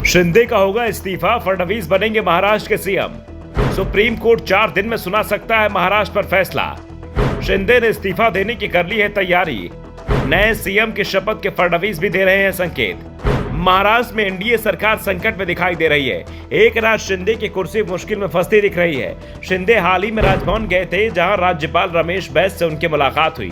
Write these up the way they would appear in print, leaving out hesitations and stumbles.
शिंदे का होगा इस्तीफा, फडणवीस बनेंगे महाराष्ट्र के सीएम। सुप्रीम कोर्ट 4 दिन में सुना सकता है महाराष्ट्र पर फैसला। शिंदे ने इस्तीफा देने की कर ली है तैयारी। नए सीएम की शपथ के फडणवीस भी दे रहे हैं संकेत। महाराष्ट्र में एनडीए सरकार संकट में दिखाई दे रही है। एक रात शिंदे की कुर्सी मुश्किल में फंसती दिख रही है। शिंदे हाल ही में राजभवन गए थे, जहां राज्यपाल रमेश बैस से उनकी मुलाकात हुई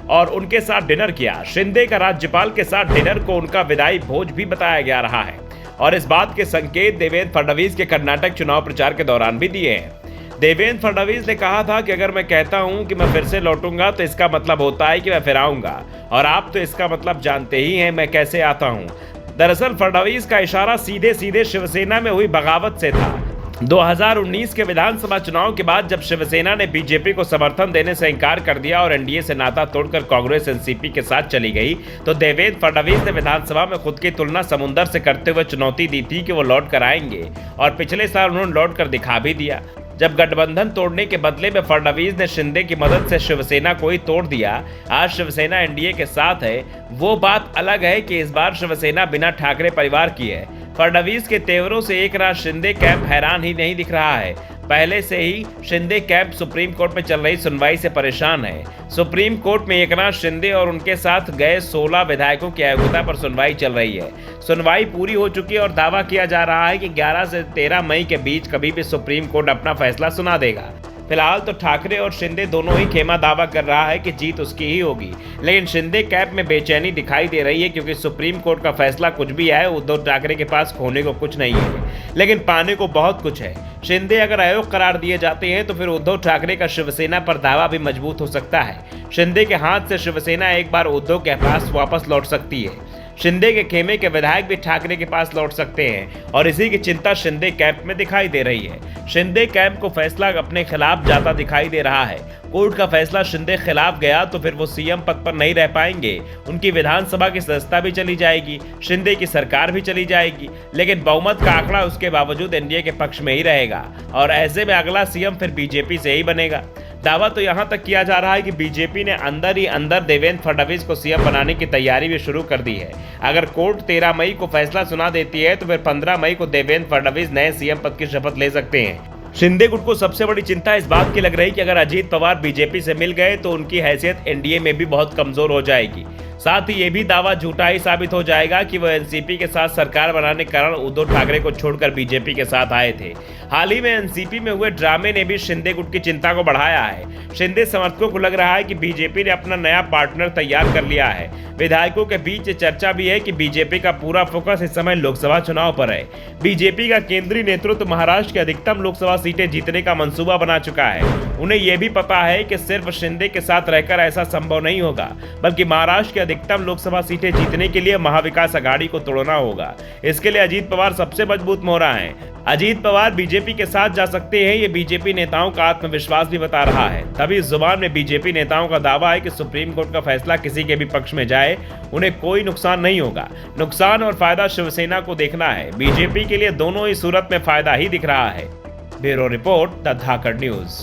और उनके साथ डिनर किया। शिंदे का राज्यपाल के साथ डिनर को उनका विदाई भोज भी बताया जा रहा है और इस बात के संकेत देवेंद्र फडणवीस के कर्नाटक चुनाव प्रचार के दौरान भी दिए हैं। देवेंद्र फडणवीस ने कहा था कि अगर मैं कहता हूं कि मैं फिर से लौटूंगा तो इसका मतलब होता है कि मैं फिर आऊंगा, और आप तो इसका मतलब जानते ही हैं मैं कैसे आता हूं। दरअसल फडणवीस का इशारा सीधे सीधे शिवसेना में हुई बगावत से था। 2019 के विधानसभा चुनाव के बाद जब शिवसेना ने बीजेपी को समर्थन देने से इनकार कर दिया और एनडीए से नाता तोड़कर कांग्रेस एनसीपी के साथ चली गई, तो देवेंद्र फडणवीस ने विधानसभा में खुद की तुलना समुद्र से करते हुए चुनौती दी थी कि वो लौट कर आएंगे, और पिछले साल उन्होंने लौट कर दिखा भी दिया। जब गठबंधन तोड़ने के बदले में फडणवीस ने शिंदे की मदद से शिवसेना को ही तोड़ दिया। आज शिवसेना एनडीए के साथ है। वो बात अलग है कि इस बार शिवसेना बिना ठाकरे परिवार की है। फडणवीस के तेवरों से एक रात शिंदे कैंप हैरान ही नहीं दिख रहा है। पहले से ही शिंदे कैंप सुप्रीम कोर्ट में चल रही सुनवाई से परेशान है। सुप्रीम कोर्ट में एकनाथ शिंदे और उनके साथ गए 16 विधायकों की अयोग्यता पर सुनवाई चल रही है। सुनवाई पूरी हो चुकी है और दावा किया जा रहा है कि 11 से 13 मई के बीच कभी भी सुप्रीम कोर्ट अपना फैसला सुना देगा। फिलहाल तो ठाकरे और शिंदे दोनों ही खेमा दावा कर रहा है कि जीत उसकी ही होगी, लेकिन शिंदे कैंप में बेचैनी दिखाई दे रही है, क्योंकि सुप्रीम कोर्ट का फैसला कुछ भी है, उद्धव ठाकरे के पास खोने को कुछ नहीं है, लेकिन पाने को बहुत कुछ है। शिंदे अगर अयोग्य करार दिए जाते हैं तो फिर उद्धव ठाकरे का शिवसेना पर दावा भी मजबूत हो सकता है। शिंदे के हाथ से शिवसेना एक बार उद्धव के पास वापस लौट सकती है। शिंदे के खेमे के विधायक भी ठाकरे के पास लौट सकते हैं और इसी की चिंता शिंदे कैंप में दिखाई दे रही है। शिंदे कैंप को फैसला अपने खिलाफ जाता दिखाई दे रहा है। कोर्ट का फैसला शिंदे खिलाफ गया तो फिर वो सीएम पद पर नहीं रह पाएंगे। उनकी विधानसभा की सदस्यता भी चली जाएगी, शिंदे की सरकार भी चली जाएगी, लेकिन बहुमत का आंकड़ा उसके बावजूद एनडीए के पक्ष में ही रहेगा और ऐसे में अगला सीएम फिर बीजेपी से ही बनेगा। दावा तो यहां तक किया जा रहा है कि बीजेपी ने अंदर ही अंदर देवेंद्र फडणवीस को सीएम बनाने की तैयारी भी शुरू कर दी है। अगर कोर्ट 13 मई को फैसला सुना देती है तो फिर 15 मई को देवेंद्र फडणवीस नए सीएम पद की शपथ ले सकते हैं। शिंदे गुट को सबसे बड़ी चिंता इस बात की लग रही कि अगर अजीत पवार बीजेपी से मिल गए तो उनकी हैसियत एनडीए में भी बहुत कमजोर हो जाएगी। साथ ही ये भी दावा झूठा ही साबित हो जाएगा कि वह एनसीपी के साथ सरकार बनाने के कारण उद्धव ठाकरे को छोड़कर बीजेपी के साथ आए थे। हाल ही में एनसीपी में हुए ड्रामे ने भी शिंदे गुट की चिंता को बढ़ाया है। शिंदे समर्थकों को लग रहा है कि बीजेपी ने अपना नया पार्टनर तैयार कर लिया है। विधायकों के बीच चर्चा भी है कि बीजेपी का पूरा फोकस इस समय लोकसभा चुनाव पर है। बीजेपी का केंद्रीय नेतृत्व महाराष्ट्र की अधिकतम लोकसभा सीटें जीतने का मंसूबा बना चुका है। उन्हें यह भी पता है कि सिर्फ शिंदे के साथ रहकर ऐसा संभव नहीं होगा, बल्कि महाराष्ट्र की अधिकतम लोकसभा सीटें जीतने के लिए महाविकास अघाड़ी को तोड़ना होगा। इसके लिए अजीत पवार सबसे मजबूत मोहरा है। अजीत पवार बीजेपी के साथ जा सकते हैं, ये बीजेपी नेताओं का आत्मविश्वास भी बता रहा है। तभी इस जुबान में बीजेपी नेताओं का दावा है कि सुप्रीम कोर्ट का फैसला किसी के भी पक्ष में जाए उन्हें कोई नुकसान नहीं होगा। नुकसान और फायदा शिवसेना को देखना है। बीजेपी के लिए दोनों ही सूरत में फायदा ही दिख रहा है। Bureau report, the Dhakad news.